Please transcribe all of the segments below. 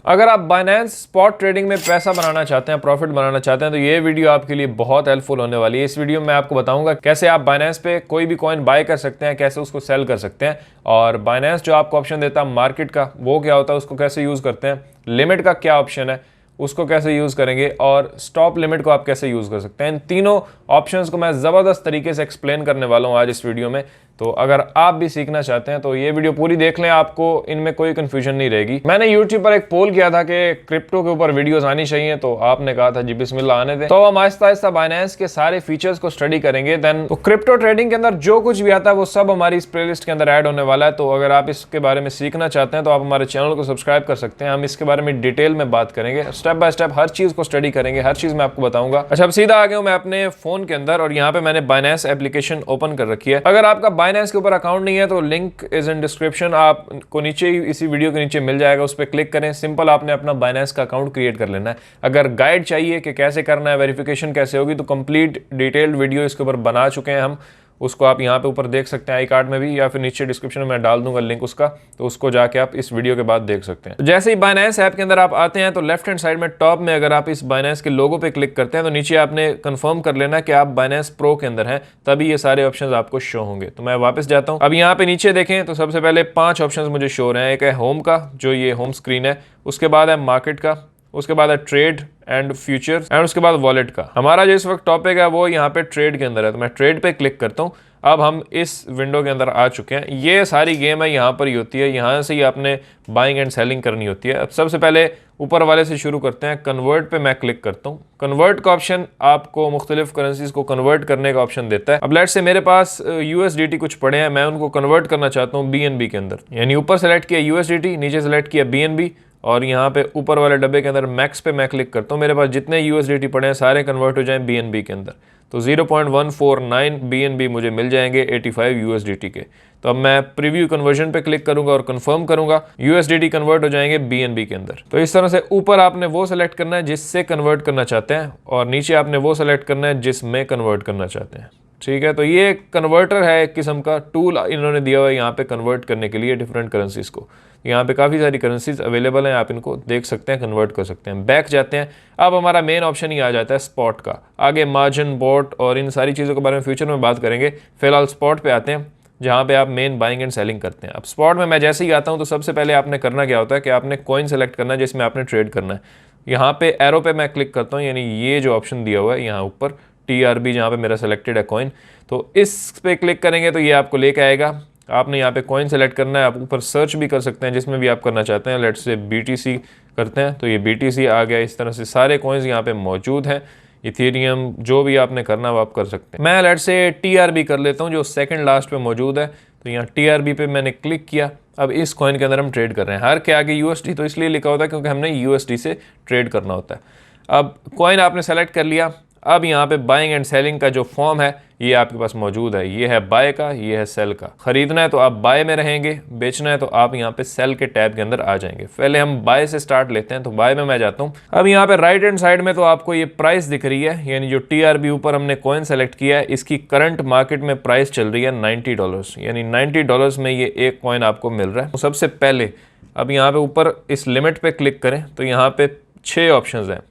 अगर आप Binance spot trading में पैसा बनाना चाहते हैं, प्रॉफिट बनाना चाहते हैं, तो ये वीडियो आपके लिए बहुत हेल्पफुल होने वाली है। इस वीडियो में मैं आपको बताऊंगा कैसे आप बाइनेंस पे कोई भी कॉइन बाय कर सकते हैं, कैसे उसको सेल कर सकते हैं, और बाइनेंस जो आपको ऑप्शन देता है मार्केट का, वो क्या होता है, उसको कैसे यूज़ करते हैं, लिमिट का क्या ऑप्शन है, उसको कैसे यूज़ करेंगे, और स्टॉप लिमिट को आप कैसे यूज़ कर सकते हैं। इन तीनों ऑप्शंस को मैं ज़बरदस्त तरीके से एक्सप्लेन करने वाला हूँ आज इस वीडियो में। तो अगर आप भी सीखना चाहते हैं तो ये वीडियो पूरी देख लें, आपको इनमें कोई कंफ्यूजन नहीं रहेगी। मैंने यूट्यूब पर एक पोल किया था कि क्रिप्टो के ऊपर वीडियोस आनी चाहिए, तो आपने कहा था जी बिस्मिल्लाह आने दें। तो हम आहिस्ता आहिस्ता बाइनेंस के सारे फीचर्स को स्टडी करेंगे। देन तो क्रिप्टो ट्रेडिंग के अंदर जो कुछ भी आता है वो सब हमारी इस प्लेलिस्ट के अंदर ऐड होने वाला है। तो अगर आप इसके बारे में सीखना चाहते हैं तो आप हमारे चैनल को सब्सक्राइब कर सकते हैं। हम इसके बारे में डिटेल में बात करेंगे, स्टेप बाय स्टेप हर चीज को स्टडी करेंगे, हर चीज मैं आपको बताऊंगा। अच्छा, अब सीधा आ गया हूं मैं अपने फोन के अंदर, और यहाँ पे मैंने बाइनेंस एप्लीकेशन ओपन कर रखी है। अगर आपका बाइनेंस के ऊपर अकाउंट नहीं है तो लिंक इज इन डिस्क्रिप्शन, आपको नीचे ही इसी वीडियो के नीचे मिल जाएगा, उस पर क्लिक करें। सिंपल आपने अपना बाइनेंस का अकाउंट क्रिएट कर लेना है। अगर गाइड चाहिए कि कैसे करना है, वेरिफिकेशन कैसे होगी, तो कंप्लीट डिटेल्ड वीडियो इसके ऊपर बना चुके हैं हम, उसको आप यहाँ पे ऊपर देख सकते हैं आई कार्ड में भी, या फिर नीचे डिस्क्रिप्शन में मैं डाल दूंगा लिंक उसका, तो उसको जाके आप इस वीडियो के बाद देख सकते हैं। तो जैसे ही बाइनेंस ऐप के अंदर आप आते हैं तो लेफ्ट हैंड साइड में टॉप में अगर आप इस बाइनेंस के लोगो पे क्लिक करते हैं तो नीचे आपने कंफर्म कर लेना कि आप बाइनेंस प्रो के अंदर हैं, तभी ये सारे ऑप्शंस आपको शो होंगे। तो मैं वापस जाता हूँ। अब यहाँ पे नीचे देखें तो सबसे पहले 5 ऑप्शंस मुझे शो हो रहे हैं। एक है होम का, जो ये होम स्क्रीन है, उसके बाद है मार्केट का, उसके बाद है ट्रेड एंड फ्यूचर्स, एंड उसके बाद वॉलेट का। हमारा जो इस वक्त टॉपिक है वो यहाँ पे ट्रेड के अंदर है, तो मैं ट्रेड पे क्लिक करता हूँ। अब हम इस विंडो के अंदर आ चुके हैं। ये सारी गेम है यहाँ पर ही होती है, यहाँ से ही आपने बाइंग एंड सेलिंग करनी होती है। अब सबसे पहले ऊपर वाले से शुरू करते हैं। कन्वर्ट पे मैं क्लिक करता हूँ। कन्वर्ट का ऑप्शन आपको मुख्तलिफ करेंसीज को कन्वर्ट करने का ऑप्शन देता है। अब लेट्स से मेरे पास USDT कुछ पड़े हैं, मैं उनको कन्वर्ट करना चाहता हूँ BNB के अंदर। यानी ऊपर सेलेक्ट किया USDT, नीचे सेलेक्ट किया BNB, और यहाँ पे ऊपर वाले डब्बे के अंदर मैक्स पे मैं क्लिक करता हूँ। मेरे पास जितने USDT पड़े हैं सारे कन्वर्ट हो जाएं BNB के अंदर, तो 0.149 BNB मुझे मिल जाएंगे 85 USDT के। तो अब मैं प्रीव्यू कन्वर्जन पे क्लिक करूंगा और कंफर्म करूंगा, USDT कन्वर्ट हो जाएंगे BNB के अंदर। तो इस तरह से ऊपर आपने वो सेलेक्ट करना है जिससे कन्वर्ट करना चाहते हैं, और नीचे आपने वो सेलेक्ट करना है जिसमें कन्वर्ट करना चाहते हैं। ठीक है, तो ये कन्वर्टर है, एक किस्म का टूल इन्होंने दिया हुआ है यहाँ पे कन्वर्ट करने के लिए डिफरेंट करेंसीज को। यहाँ पे काफ़ी सारी करेंसीज अवेलेबल हैं, आप इनको देख सकते हैं, कन्वर्ट कर सकते हैं। बैक जाते हैं। अब हमारा मेन ऑप्शन ही आ जाता है स्पॉट का। आगे मार्जिन, बॉट और इन सारी चीज़ों के बारे में फ्यूचर में बात करेंगे। फिलहाल स्पॉट पे आते हैं जहाँ पे आप मेन बाइंग एंड सेलिंग करते हैं। अब स्पॉट में मैं जैसे ही आता हूँ तो सबसे पहले आपने करना क्या होता है कि आपने कॉइन सेलेक्ट करना है जिसमें आपने ट्रेड करना है। यहाँ पे एरो पे मैं क्लिक करता हूँ, यानी ये जो ऑप्शन दिया हुआ है यहाँ ऊपर TRB, जहाँ पे मेरा सेलेक्टेड है कॉइन, तो इस पे क्लिक करेंगे तो ये आपको लेके आएगा। आपने यहाँ पे कॉइन सेलेक्ट करना है, आप ऊपर सर्च भी कर सकते हैं जिसमें भी आप करना चाहते हैं। लेट्स से BTC करते हैं तो ये BTC आ गया। इस तरह से सारे कॉइन्स यहाँ पे मौजूद हैं। इथेरियम, जो भी आपने करना है वो आप कर सकते हैं। मैं लेट्स से TRB कर लेता हूँ जो सेकंड लास्ट पे मौजूद है, तो यहाँ TRB पे मैंने क्लिक किया। अब इस कॉइन के अंदर हम ट्रेड कर रहे हैं। हर के आगे USD तो इसलिए लिखा होता है क्योंकि हमने USD से ट्रेड करना होता है। अब कॉइन आपने सेलेक्ट कर लिया। अब यहाँ पे बाइंग एंड सेलिंग का जो फॉर्म है ये आपके पास मौजूद है। ये है बाय का, ये है सेल का। खरीदना है तो आप बाय में रहेंगे, बेचना है तो आप यहाँ पे सेल के टैब के अंदर आ जाएंगे। पहले हम बाय से स्टार्ट लेते हैं, तो बाय में मैं जाता हूँ। अब यहाँ पे राइट हैंड साइड में तो आपको ये प्राइस दिख रही है, यानी जो TRB ऊपर हमने कॉइन सेलेक्ट किया है इसकी करंट मार्केट में प्राइस चल रही है $90, यानी $90 में ये एक कॉइन आपको मिल रहा है। तो सबसे पहले अब यहाँ पे ऊपर इस लिमिट पे क्लिक करें तो यहाँ पे 6 ऑप्शंस हैं।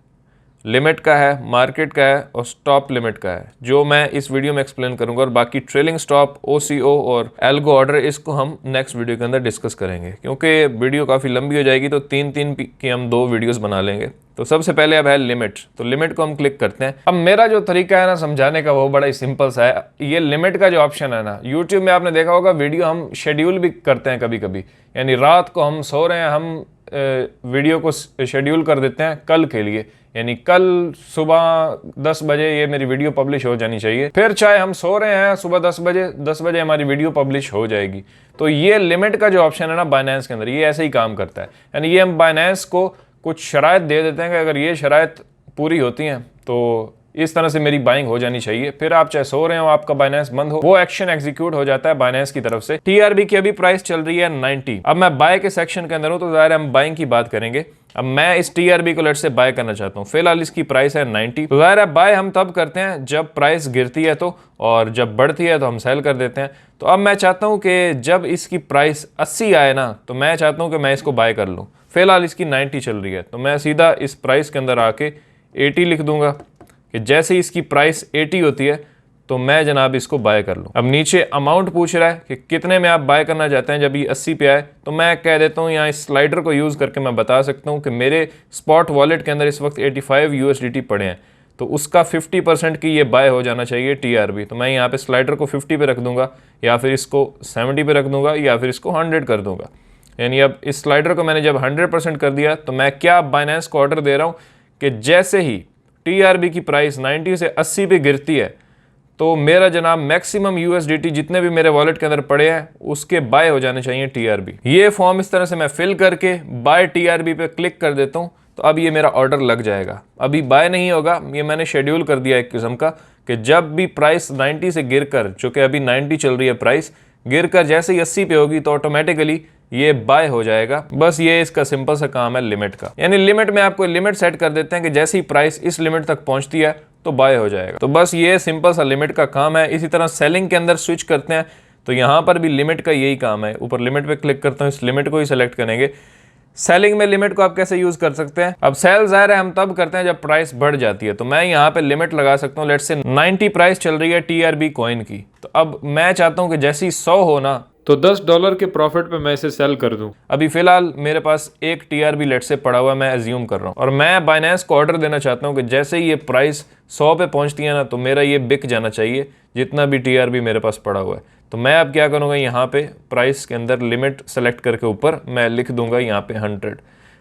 लिमिट का है, मार्केट का है और स्टॉप लिमिट का है, जो मैं इस वीडियो में एक्सप्लेन करूंगा। और बाकी ट्रेलिंग स्टॉप, OCO और एल्गो ऑर्डर, इसको हम नेक्स्ट वीडियो के अंदर डिस्कस करेंगे क्योंकि वीडियो काफ़ी लंबी हो जाएगी, तो 3-3 की हम 2 वीडियोस बना लेंगे। तो सबसे पहले अब है लिमिट, तो लिमिट को हम क्लिक करते हैं। अब मेरा जो तरीका है ना समझाने का वो बड़ा ही सिंपल सा है। ये लिमिट का जो ऑप्शन है ना, यूट्यूब में आपने देखा होगा वीडियो हम शेड्यूल भी करते हैं कभी कभी, यानी रात को हम सो रहे हैं, हम वीडियो को शेड्यूल कर देते हैं कल के लिए, यानी कल सुबह 10 बजे ये मेरी वीडियो पब्लिश हो जानी चाहिए। फिर चाहे हम सो रहे हैं सुबह 10 बजे हमारी वीडियो पब्लिश हो जाएगी। तो ये लिमिट का जो ऑप्शन है ना बाइनेंस के अंदर, ये ऐसे ही काम करता है। यानी ये हम बाइनेंस को कुछ शराइत दे देते हैं कि अगर ये शराइत पूरी होती हैं तो इस तरह से मेरी बाइंग हो जानी चाहिए। फिर आप चाहे सो रहे हो, आपका बाइनेंस बंद हो, वो एक्शन एग्जीक्यूट हो जाता है बाइनेंस की तरफ से। TRB की अभी प्राइस चल रही है 90। अब मैं बाय के सेक्शन के अंदर हूं तो जाहिर है हम बाइंग की बात करेंगे। अब मैं इस TRB को लेट से बाय करना चाहता हूं, फिलहाल इसकी प्राइस है 90। तो जाहिर है बाय हम तब करते हैं जब प्राइस गिरती है तो, और जब बढ़ती है तो हम सेल कर देते हैं। तो अब मैं चाहता हूं कि जब इसकी प्राइस 80 आए ना, तो मैं चाहता हूं कि मैं इसको बाय कर लूं। फिलहाल इसकी 90 चल रही है, तो मैं सीधा इस प्राइस के अंदर आके 80 लिख दूंगा कि जैसे ही इसकी प्राइस 80 होती है तो मैं जनाब इसको बाय कर लूँ। अब नीचे अमाउंट पूछ रहा है कि कितने में आप बाय करना चाहते हैं जब ये 80 पे आए, तो मैं कह देता हूँ यहाँ इस स्लाइडर को यूज़ करके मैं बता सकता हूँ कि मेरे स्पॉट वॉलेट के अंदर इस वक्त 85 USDT पड़े हैं, तो उसका 50% की ये बाय हो जाना चाहिए TRB। तो मैं यहाँ पे स्लाइडर को 50 पे रख दूंगा, या फिर इसको 70 पे रख दूंगा, या फिर इसको 100 कर दूंगा। यानी अब इस स्लाइडर को मैंने जब 100% कर दिया तो मैं क्या बाइनेंस को ऑर्डर दे रहा हूँ कि जैसे ही TRB की प्राइस 90 से 80 पे गिरती है तो मेरा जनाब मैक्सिमम USDT जितने भी मेरे वॉलेट के अंदर पड़े हैं उसके बाय हो जाने चाहिए TRB। ये फॉर्म इस तरह से मैं फिल करके बाय TRB पे क्लिक कर देता हूँ, तो अब ये मेरा ऑर्डर लग जाएगा। अभी बाय नहीं होगा, ये मैंने शेड्यूल कर दिया एक किस्म का कि जब भी प्राइस 90 से गिरकर, जो कि अभी 90 चल रही है प्राइस, गिरकर जैसे ही 80 पे होगी तो ऑटोमेटिकली ये बाय हो जाएगा। बस ये इसका सिंपल सा काम है लिमिट का। यानी लिमिट में आपको लिमिट सेट कर देते हैं कि जैसे ही प्राइस इस लिमिट तक पहुंचती है तो बाय हो जाएगा। तो बस ये सिंपल सा लिमिट का काम है। इसी तरह सेलिंग के अंदर स्विच करते हैं तो यहाँ पर भी लिमिट का यही काम है। ऊपर लिमिट पे क्लिक करता हूँ, इस लिमिट को ही सिलेक्ट करेंगे। सेलिंग में लिमिट को आप कैसे यूज कर सकते हैं? अब सेल ज़ाहिर है हम तब करते हैं जब प्राइस बढ़ जाती है, तो मैं यहाँ पे लिमिट लगा सकता हूँ। लेट्स से 90 प्राइस चल रही है TRB कॉइन की, तो अब मैं चाहता हूँ कि जैसे ही 100 हो ना तो $10 के प्रॉफिट पे मैं इसे सेल कर दूं। अभी फिलहाल मेरे पास एक TRB लेट से पड़ा हुआ, मैं एज्यूम कर रहा हूँ, और मैं बाइनेंस को ऑर्डर देना चाहता हूँ कि जैसे ही ये प्राइस 100 पे पहुंचती है ना तो मेरा ये बिक जाना चाहिए जितना भी TRB मेरे पास पड़ा हुआ है। तो मैं अब क्या करूँगा, यहाँ पे प्राइस के अंदर लिमिट सेलेक्ट करके ऊपर मैं लिख दूंगा यहाँ पे 100।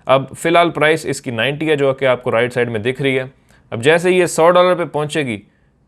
अब फिलहाल प्राइस इसकी 90 है जो कि आपको राइट साइड में दिख रही है। अब जैसे ही ये $100 पे पहुँचेगी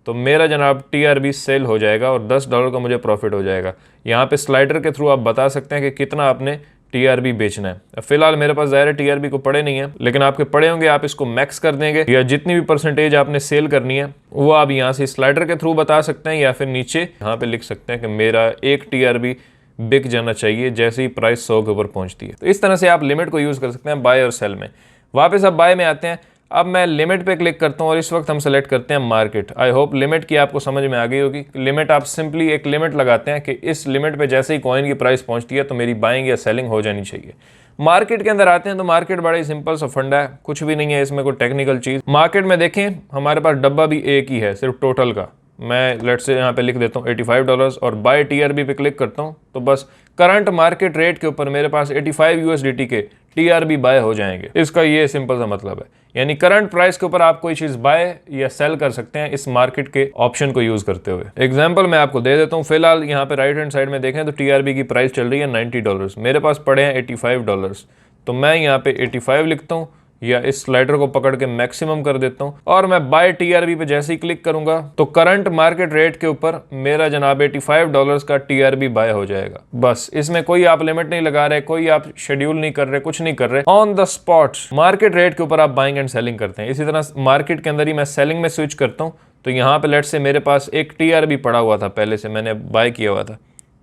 तो मेरा जनाब TRB सेल हो जाएगा और $10 का मुझे प्रॉफिट हो जाएगा। यहाँ पे स्लाइडर के थ्रू आप बता सकते हैं कि कितना आपने TRB बेचना है। फिलहाल मेरे पास ज़ाहिर TRB को पड़े नहीं है, लेकिन आपके पड़े होंगे, आप इसको मैक्स कर देंगे, या जितनी भी परसेंटेज आपने सेल करनी है वो आप यहाँ से स्लाइडर के थ्रू बता सकते हैं, या फिर नीचे यहाँ पे लिख सकते हैं कि मेरा एक TRB बिक जाना चाहिए जैसे ही प्राइस 100 के ऊपर पहुँचती है। तो इस तरह से आप लिमिट को यूज़ कर सकते हैं बाय और सेल में। वापस अब बाय में आते हैं। अब मैं लिमिट पे क्लिक करता हूँ और इस वक्त हम सेलेक्ट करते हैं मार्केट। आई होप लिमिट की आपको समझ में आ गई होगी। लिमिट आप सिंपली एक लिमिट लगाते हैं कि इस लिमिट पे जैसे ही कॉइन की प्राइस पहुंचती है तो मेरी बाइंग या सेलिंग हो जानी चाहिए। मार्केट के अंदर आते हैं तो मार्केट बड़ा ही सिंपल सा फंडा है, कुछ भी नहीं है इसमें कोई टेक्निकल चीज़। मार्केट में देखें हमारे पास डब्बा भी एक ही है सिर्फ टोटल का। मैं लेट से यहाँ पे लिख देता हूँ $85 और बाय TRB पे क्लिक करता हूँ तो बस करंट मार्केट रेट के ऊपर मेरे पास 85 USDT के TRB बाय हो जाएंगे। इसका ये सिंपल सा मतलब है, यानी करंट प्राइस के ऊपर आप कोई चीज बाय या सेल कर सकते हैं इस मार्केट के ऑप्शन को यूज करते हुए। एग्जांपल मैं आपको दे देता हूँ। फिलहाल यहाँ पे राइट हैंड साइड में देखें तो TRB की प्राइस चल रही है $90, मेरे पास पड़े हैं $85, तो मैं यहाँ पे 85 लिखता हूँ या इस स्लाइडर को पकड़ के मैक्सिमम कर देता हूं और मैं बाय TRB पे जैसे ही क्लिक करूंगा तो करंट मार्केट रेट के ऊपर मेरा जनाब $85 का TRB बाय हो जाएगा। बस इसमें कोई आप लिमिट नहीं लगा रहे, कोई आप शेड्यूल नहीं कर रहे, कुछ नहीं कर रहे, on the spot market rate के ऊपर आप बाइंग एंड सेलिंग करते हैं। इसी तरह मार्केट के अंदर ही मैं सेलिंग में स्विच करता हूँ तो यहाँ पे लेट से मेरे पास एक TRB पड़ा हुआ था, पहले से मैंने बाय किया हुआ था,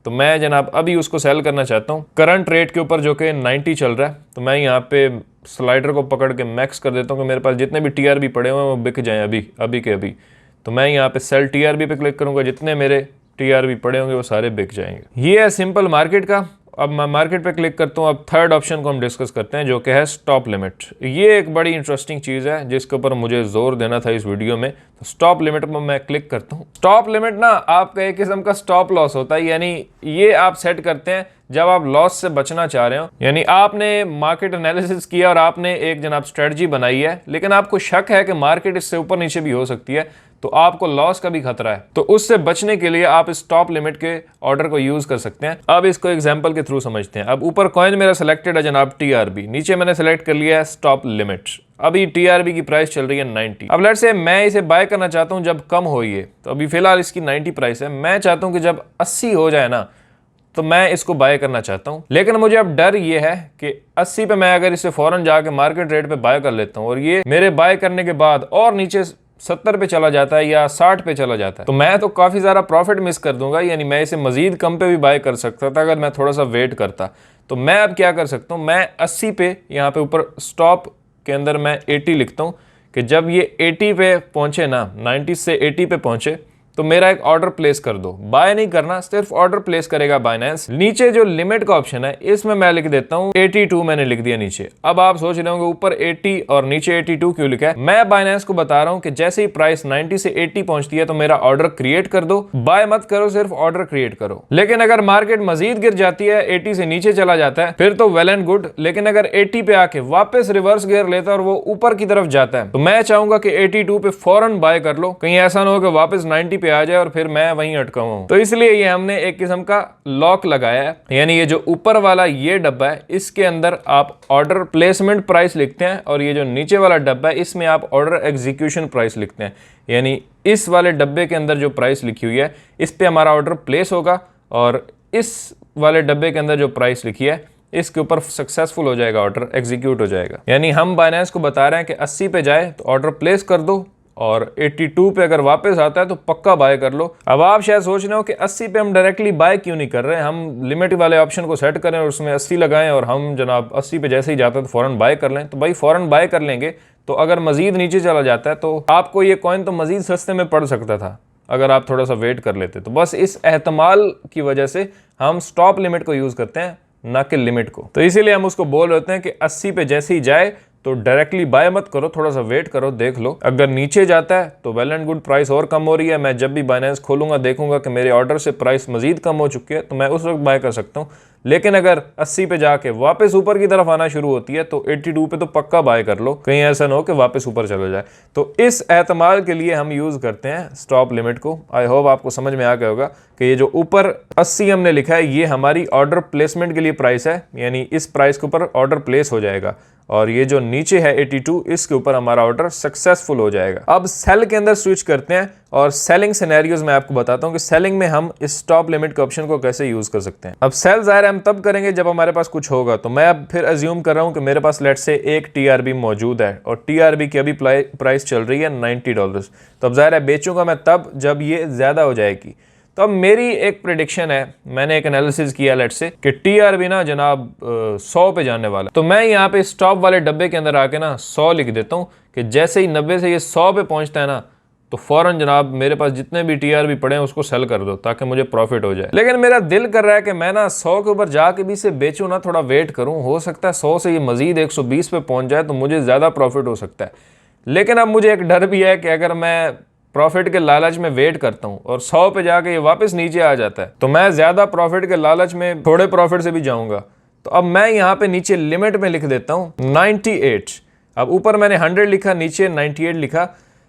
तो मैं जनाब अभी उसको सेल करना चाहता हूँ करंट रेट के ऊपर जो कि 90 चल रहा है। तो मैं यहाँ पे स्लाइडर को पकड़ के मैक्स कर देता हूँ कि मेरे पास जितने भी TRB पड़े हुए हैं वो बिक जाएं अभी के अभी। तो मैं यहाँ पे सेल TRB पे क्लिक करूँगा, जितने मेरे TRB पड़े होंगे वो सारे बिक जाएंगे। ये है सिंपल मार्केट का। अब मैं मार्केट पे क्लिक करता हूँ। अब थर्ड ऑप्शन को हम डिस्कस करते हैं जो कि है स्टॉप लिमिट। ये एक बड़ी इंटरेस्टिंग चीज़ है जिसके ऊपर मुझे जोर देना था इस वीडियो में। तो स्टॉप लिमिट में मैं क्लिक करता हूँ। स्टॉप लिमिट ना आपका एक किस्म का स्टॉप लॉस होता है, यानी ये आप सेट करते हैं जब आप लॉस से बचना चाह रहे हो। यानी आपने मार्केट एनालिसिस किया और आपने एक जनाब स्ट्रेटजी बनाई है, लेकिन आपको शक है कि मार्केट इससे ऊपर नीचे भी हो सकती है, तो आपको लॉस का भी खतरा है। तो उससे बचने के लिए आप स्टॉप लिमिट के ऑर्डर को यूज कर सकते हैं। अब इसको एग्जांपल के थ्रू समझते हैं। अब ऊपर कॉइन मेरा सिलेक्टेड है जनाब TRB, नीचे मैंने सेलेक्ट कर लिया है स्टॉप लिमिट। अभी TRB की प्राइस चल रही है 90। अब लेट्स से मैं इसे बाय करना चाहता हूं जब कम हो ये, तो अभी फिलहाल इसकी 90 प्राइस है। मैं चाहता हूं कि जब 80 हो जाए ना तो मैं इसको बाय करना चाहता हूं, लेकिन मुझे अब डर ये है कि 80 पे मैं अगर इसे फौरन जाके मार्केट रेट पे बाय कर लेता हूं और ये मेरे बाय करने के बाद और नीचे 70 पे चला जाता है या 60 पे चला जाता है, तो मैं तो काफी ज्यादा प्रॉफिट मिस कर दूंगा। यानी मैं इसे मजीद कम पे भी बाय कर सकता था अगर मैं थोड़ा सा वेट करता। तो मैं अब क्या कर सकता हूं, मैं 80 पे यहाँ पे ऊपर स्टॉप के अंदर मैं 80 लिखता हूं कि जब ये 80 पे पहुंचे ना, 90 से 80 पे पहुंचे तो मेरा एक ऑर्डर प्लेस कर दो। बाय नहीं करना, सिर्फ ऑर्डर प्लेस करेगा बाइनेंस। नीचे जो लिमिट का ऑप्शन है इसमें मैं लिख देता हूँ 82, मैंने लिख दिया नीचे। अब आप सोच रहे होंगे ऊपर 80 और नीचे 82 क्यों लिखा है। मैं बाइनेंस को बता रहा हूँ कि जैसे ही प्राइस 90 से 80 पहुंचती है तो मेरा ऑर्डर क्रिएट कर दो। बाय मत करो, सिर्फ ऑर्डर क्रिएट करो। लेकिन अगर मार्केट मजीद गिर जाती है, 80 से नीचे चला जाता है, फिर तो वेल एंड गुड। लेकिन अगर 80 पे आके वापस रिवर्स गियर लेता है और वो ऊपर की तरफ जाता है, तो मैं चाहूंगा कि 82 पे फौरन बाय कर लो। कहीं ऐसा ना हो कि वापस 90 पे आ जाए और फिर मैं वहीं अटका हूं। तो इसलिए ये हमने एक किस्म का लॉक लगाया है, यानी ये जो ऊपर वाला ये डब्बा है इसके अंदर आप ऑर्डर प्लेसमेंट प्राइस लिखते हैं और ये जो नीचे वाला डब्बा है इसमें आप ऑर्डर एग्जीक्यूशन प्राइस लिखते हैं। यानी इस वाले डब्बे के अंदर जो प्राइस लिखी हुई है इस पे हमारा ऑर्डर प्लेस होगा और इस वाले डब्बे के अंदर जो प्राइस लिखी है इसके ऊपर सक्सेसफुल हो जाएगा, ऑर्डर एग्जीक्यूट हो जाएगा। यानी हम बाइनेंस को बता रहे हैं कि 80 पे जाए तो ऑर्डर प्लेस कर दो और 82 पे अगर वापस आता है तो पक्का बाय कर लो। अब आप शायद सोच रहे हो कि 80 पे हम डायरेक्टली बाय क्यों नहीं कर रहे, हम लिमिट वाले ऑप्शन को सेट करें और उसमें 80 लगाएं और हम जनाब 80 पे जैसे ही जाता है तो फौरन बाय कर लें। तो भाई फौरन बाय कर लेंगे तो अगर मजीद नीचे चला जाता है तो आपको ये कॉइन तो मजीद सस्ते में पड़ सकता था अगर आप थोड़ा सा वेट कर लेते। तो बस इस एहतमाल की वजह से हम स्टॉप लिमिट को यूज करते हैं, ना कि लिमिट को। तो इसीलिए हम उसको बोल रहे हैं कि 80 पे जैसे ही जाए तो डायरेक्टली बाय मत करो, थोड़ा सा वेट करो, देख लो। अगर नीचे जाता है तो वेल एंड गुड, प्राइस और कम हो रही है। मैं जब भी बाइनेंस खोलूंगा देखूंगा कि मेरे ऑर्डर से प्राइस मजीद कम हो चुकी है तो मैं उस वक्त बाय कर सकता हूं। लेकिन अगर 80 पे जाके वापस ऊपर की तरफ आना शुरू होती है तो 82 पे तो पक्का बाय कर लो, कहीं ऐसा ना हो कि वापस ऊपर चला जाए। तो इस एहतमाल के लिए हम यूज करते हैं स्टॉप लिमिट को। आई होप आपको समझ में आ गया होगा कि ये जो ऊपर 80 हमने लिखा है ये हमारी ऑर्डर प्लेसमेंट के लिए प्राइस है, यानी इस प्राइस के ऊपर ऑर्डर प्लेस हो जाएगा। और ये जो नीचे है 82 इसके ऊपर हमारा ऑर्डर सक्सेसफुल हो जाएगा। अब सेल के अंदर स्विच करते हैं और सेलिंग सिनेरियोज में आपको बताता हूं कि सेलिंग में हम इस स्टॉप लिमिट के ऑप्शन को कैसे यूज कर सकते हैं। अब सेल जाहिर हम तब करेंगे जब हमारे पास कुछ होगा। तो मैं अब फिर अज्यूम कर रहा हूं कि मेरे पास लेट से एक टीआरबी मौजूद है और टीआरबी की अभी प्राइस चल रही है $90। तो अब जाहिर है बेचूंगा मैं तब जब ये ज्यादा हो जाएगी। तो अब मेरी एक प्रेडिक्शन है, मैंने एक एनालिसिस किया लेट से कि टीआरबी ना जनाब 100 पे जाने वाला। तो मैं यहाँ पे स्टॉप वाले डब्बे के अंदर आके ना 100 लिख देता हूँ कि जैसे ही 90 से ये 100 पे पहुंचता है ना तो फौरन जनाब मेरे पास जितने भी टीआरबी पड़े हैं उसको सेल कर दो ताकि मुझे प्रॉफिट हो जाए। लेकिन मेरा दिल कर रहा है कि मैं ना 100 के ऊपर जाके भी इसे बेचूं ना, थोड़ा वेट करूं, हो सकता है 100 से ये मजीद 120 पे पहुंच जाए तो मुझे ज्यादा प्रॉफिट हो सकता है। लेकिन अब मुझे एक डर भी है कि अगर मैं प्रॉफिट के लालच में वेट करता हूं और 100 पे जाके ये वापस नीचे आ जाता है तो मैं ज्यादा प्रॉफिट के लालच में थोड़े प्रॉफिट से भी जाऊंगा। तो अब मैं यहाँ पे नीचे लिमिट में लिख देता हूं 98। अब ऊपर मैंने 100 लिखा, नीचे 98 लिखा।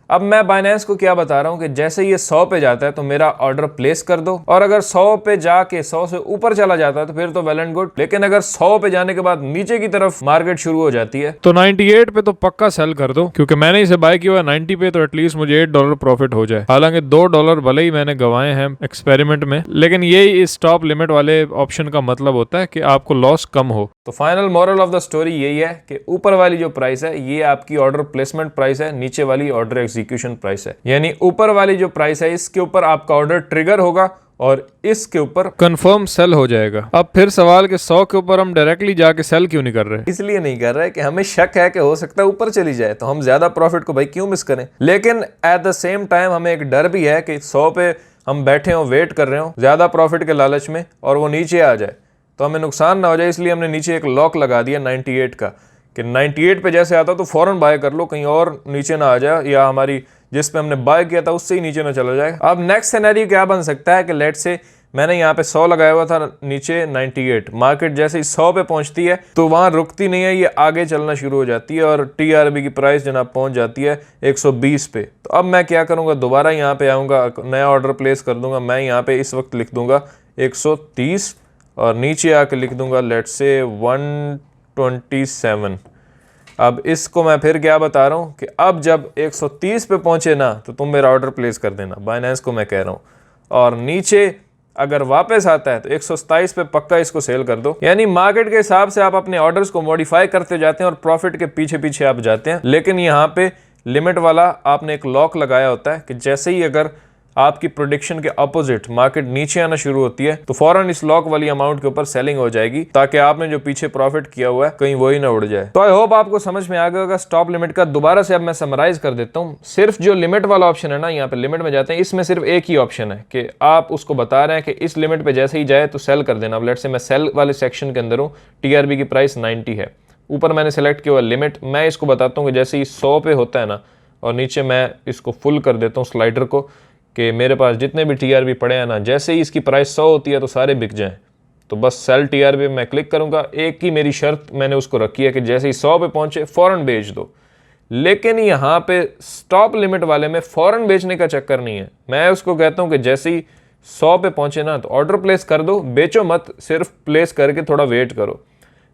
अब मैं बाइनेंस को क्या बता रहा हूं कि जैसे ये 100 पे जाता है तो मेरा ऑर्डर प्लेस कर दो और अगर 100 पे जाके 100 से ऊपर चला जाता है तो फिर तो वेल एंड गुड। लेकिन अगर 100 पे जाने के बाद नीचे की तरफ मार्केट शुरू हो जाती है तो 98 पे तो पक्का सेल कर दो, क्योंकि मैंने इसे बाय किया 90 पे तो एटलीस्ट मुझे $8 प्रॉफिट हो जाए। हालांकि $2 भले ही मैंने गंवाए हैं एक्सपेरिमेंट में, लेकिन यही इस स्टॉप लिमिट वाले ऑप्शन का मतलब होता है कि आपको लॉस कम हो। तो final moral of the story यही है कि ऊपर वाली जो प्राइस है ये आपकी ऑर्डर प्लेसमेंट प्राइस है, नीचे वाली ऑर्डर एग्जीक्यूशन प्राइस है। यानी ऊपर वाली जो प्राइस है इसके ऊपर आपका ऑर्डर ट्रिगर होगा और इसके ऊपर कंफर्म सेल हो जाएगा। अब फिर सवाल कि 100 के ऊपर हम डायरेक्टली जाके सेल क्यों नहीं कर रहे? इसलिए नहीं कर रहे कि हमें शक है कि हो सकता है ऊपर चली जाए तो हम ज्यादा प्रॉफिट को भाई क्यों मिस करें। लेकिन एट द सेम टाइम हमें एक डर भी है कि 100 पे हम बैठे हो, वेट कर रहे हो ज्यादा प्रॉफिट के लालच में और वो नीचे आ जाए तो हमें नुकसान ना हो जाए। इसलिए हमने नीचे एक लॉक लगा दिया 98 का कि 98 पे जैसे आता तो फौरन बाय कर लो, कहीं और नीचे ना आ जाए या हमारी जिस पे हमने बाय किया था उससे ही नीचे ना चला जाए। अब नेक्स्ट सिनेरियो क्या बन सकता है कि लेट से मैंने यहाँ पे 100 लगाया हुआ था, नीचे 98, मार्केट जैसे ही 100 पे पहुंचती है तो वहां रुकती नहीं है, ये आगे चलना शुरू हो जाती है और टीआरबी की प्राइस जनाब पहुंच जाती है 120 पे। तो अब मैं क्या करूंगा, दोबारा यहाँ पे आऊंगा, नया ऑर्डर प्लेस कर दूंगा। मैं यहाँ पे इस वक्त लिख दूंगा 130 और नीचे आके लिख दूंगा लेट से 127। अब इसको मैं फिर क्या बता रहा हूँ कि अब जब 130 पे पहुंचे ना तो तुम मेरा ऑर्डर प्लेस कर देना, बाइनेंस को मैं कह रहा हूँ। और नीचे अगर वापस आता है तो 127 पे पक्का इसको सेल कर दो। यानी मार्केट के हिसाब से आप अपने ऑर्डर्स को मॉडिफाई करते जाते हैं और प्रॉफिट के पीछे पीछे आप जाते हैं। लेकिन यहाँ पे लिमिट वाला आपने एक लॉक लगाया होता है कि जैसे ही अगर आपकी प्रोडिक्शन के अपोजिट मार्केट नीचे आना शुरू होती है तो फौरन इस लॉक वाली अमाउंट के ऊपर सेलिंग हो जाएगी, ताकि आपने जो पीछे प्रॉफिट किया हुआ है कहीं वही ना उड़ जाए। तो आई होप आपको समझ में आ गया होगा स्टॉप लिमिट का। दोबारा से अब मैं समराइज कर देता हूँ। सिर्फ जो लिमिट वाला ऑप्शन है ना, यहाँ पे लिमिट में जाते हैं, इसमें सिर्फ एक ही ऑप्शन है कि आप उसको बता रहे हैं कि इस लिमिट पे जैसे ही जाए तो सेल कर देना। अब लेट्स से मैं सेल वाले सेक्शन के अंदर हूँ, टीआरबी की प्राइस 90 है, ऊपर मैंने सेलेक्ट किया हुआ लिमिट। मैं इसको बताता हूँ कि जैसे ही 100 पे होता है ना, और नीचे मैं इसको फुल कर देता हूँ स्लाइडर को, कि मेरे पास जितने भी टीआरबी पड़े हैं ना, जैसे ही इसकी प्राइस 100 होती है तो सारे बिक जाएं, तो बस सेल टीआरबी मैं क्लिक करूंगा। एक ही मेरी शर्त मैंने उसको रखी है कि जैसे ही 100 पे पहुंचे फ़ौरन बेच दो। लेकिन यहाँ पे स्टॉप लिमिट वाले में फ़ौरन बेचने का चक्कर नहीं है। मैं उसको कहता हूँ कि जैसे ही 100 पे पहुंचे ना तो ऑर्डर प्लेस कर दो, बेचो मत, सिर्फ प्लेस करके थोड़ा वेट करो,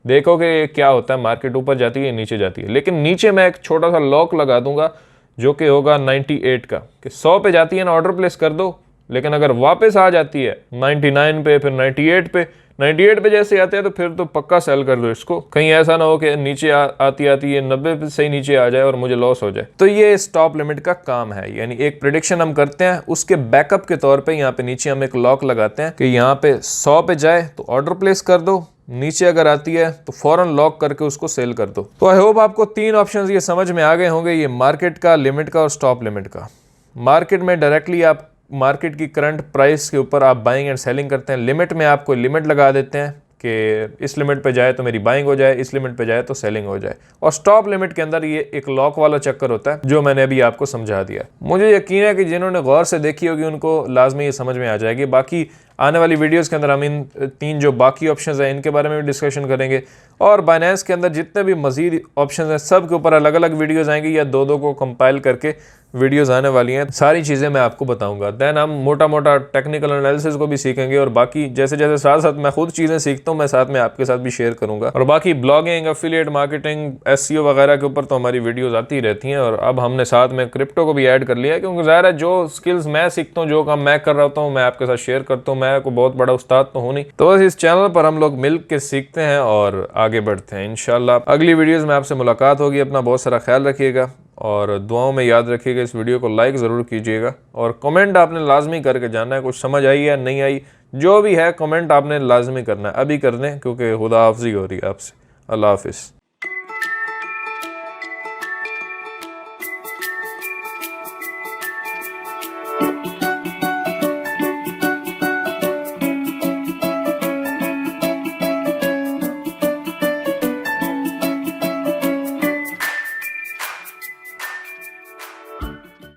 देखो कि क्या होता है, मार्केट ऊपर जाती है नीचे जाती है। लेकिन नीचे मैं एक छोटा सा लॉक लगा दूंगा जो कि होगा 98 का, कि 100 पे जाती है ना ऑर्डर प्लेस कर दो, लेकिन अगर वापस आ जाती है 99 पे, फिर 98 पे, 98 पे जैसे आते हैं तो फिर तो पक्का सेल कर दो इसको। कहीं ऐसा ना हो कि नीचे आती ये 90 पे से ही नीचे आ जाए और मुझे लॉस हो जाए। तो ये स्टॉप लिमिट का काम है, यानी एक प्रेडिक्शन हम करते हैं, उसके बैकअप के तौर पे यहाँ पे नीचे हम एक लॉक लगाते हैं कि यहाँ पे 100 पे जाए तो ऑर्डर प्लेस कर दो, नीचे अगर आती है तो फौरन लॉक करके उसको सेल कर दो। तो आई होप आपको 3 ऑप्शंस ये समझ में आ गए होंगे, ये मार्केट का, लिमिट का और स्टॉप लिमिट का। मार्केट में डायरेक्टली आप मार्केट की करंट प्राइस के ऊपर आप बाइंग एंड सेलिंग करते हैं। लिमिट में आप कोई लिमिट लगा देते हैं कि इस लिमिट पे जाए तो मेरी बाइंग हो जाए, इस लिमिट पे जाए तो सेलिंग हो जाए। और स्टॉप लिमिट के अंदर ये एक लॉक वाला चक्कर होता है जो मैंने अभी आपको समझा दिया। मुझे यकीन है कि जिन्होंने गौर से देखी होगी उनको लाजमी ये समझ में आ जाएगी। बाकी आने वाली वीडियोस के अंदर हम इन 3 जो बाकी ऑप्शंस हैं इनके बारे में भी डिस्कशन करेंगे, और बाइनेंस के अंदर जितने भी मजीद ऑप्शंस हैं सब के ऊपर अलग अलग वीडियोस आएंगी, या 2-2 को कंपाइल करके वीडियोस आने वाली हैं। सारी चीज़ें मैं आपको बताऊंगा। देन हम मोटा मोटा टेक्निकल एनालिसिस को भी सीखेंगे, और बाकी जैसे जैसे साथ साथ मैं खुद चीज़ें सीखता हूँ मैं साथ में आपके साथ भी शेयर करूँगा। और बाकी ब्लॉगिंग, एफिलिएट मार्केटिंग, एसईओ वगैरह के ऊपर तो हमारी वीडियोज़ आती रहती हैं। और अब हमने साथ में क्रिप्टो को भी ऐड कर लिया है, क्योंकि ज़ाहिर है जो स्किल्स मैं सीखता हूँ, जो काम मैं कर रहा हूँ, मैं आपके साथ शेयर करता हूँ। मैं को बहुत बड़ा उस्ताद तो हूँ नहीं, तो बस इस चैनल पर हम लोग मिल के सीखते हैं और आगे बढ़ते हैं। इंशाल्लाह अगली वीडियोज़ में आपसे मुलाकात होगी। अपना बहुत सारा ख्याल रखिएगा और दुआओं में याद रखिएगा। इस वीडियो को लाइक ज़रूर कीजिएगा, और कमेंट आपने लाजमी करके जानना है, कुछ समझ आई या नहीं आई, जो भी है कमेंट आपने लाजमी करना है। अभी कर दें क्योंकि खुदा हाफ़िज़ी हो रही है आपसे। अल्लाह हाफ़िज़।